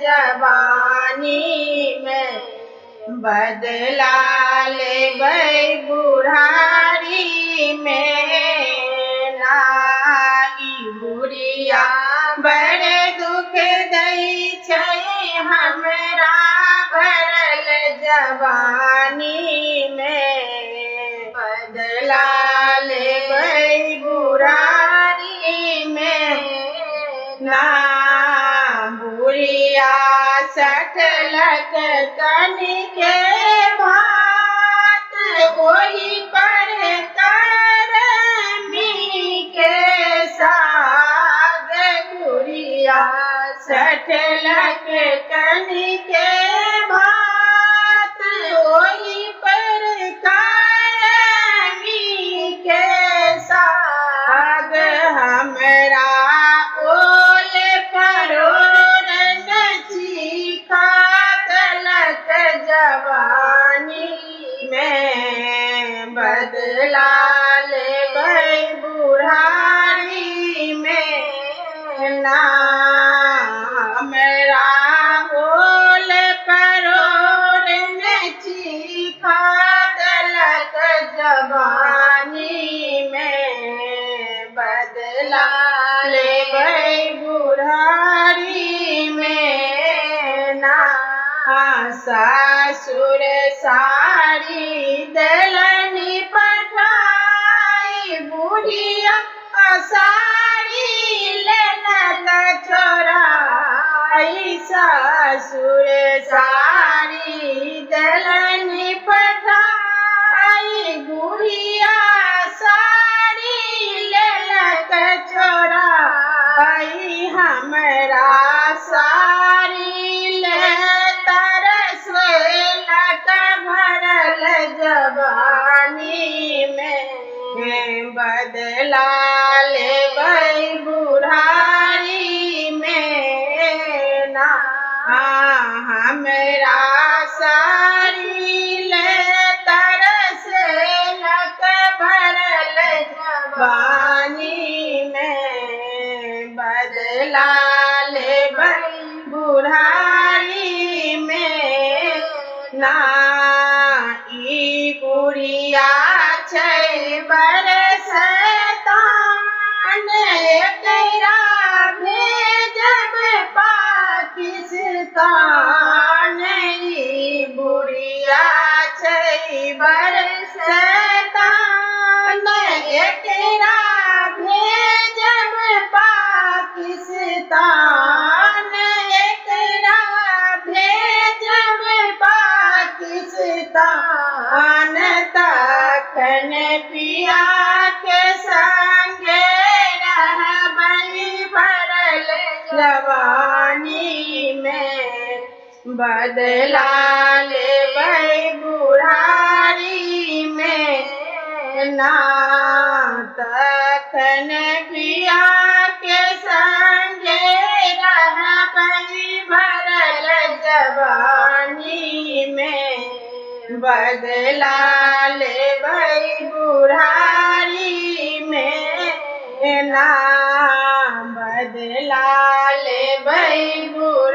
जवानी में बदला लेबै बुढ़ारी में ना। ई बुढ़िया बड़ दुख दै छै हमरा भरल जवानी में बदला लेबै बुढ़ारी में ना। बुढ़िया सटलक कनिके भात ओही पर करमी के साग। बुढ़िया सटलक कनिके भात ओही पर करमी के साग। हमरा ओल परोरन चीखा देलक जवानी में बदला लेबै बुढ़ारी में ना। हमरा ओल परोरन चीखा देलक जवानी में बदला लेबै बुढ़ारी में ना। ससुर साड़ी देलनि पठाई बुढ़िया साड़ी लेलक छोड़ाई। ससुर साड़ी देलनि पठाई बुढ़िया साड़ी लेलक छोड़ाई। हमरा साड़ी ले तरसलक भरल जवानी में बदला लेबै बुढ़ारी में ना। हमरा साड़ी ले तरसलक भरल जवानी में बदला लेबै बुढ़ारी में ना। ई बुढ़िया छै बड़ शैतान एकरा भेजब पाकिस्तान। ई बुढ़िया छै बड़ शैतान एकरा भेजब पाकिस्तान। एकरा भेजब पाकिस्तान। तखन पिया के संगे रहबै भरल जवानी में बदला लेबै बुढ़ारी में ना। तखन पिया के संगे रहबै भरल जवानी में बदला लेबै बुढ़ारी में ना। बदला लेबै बुढ़ारी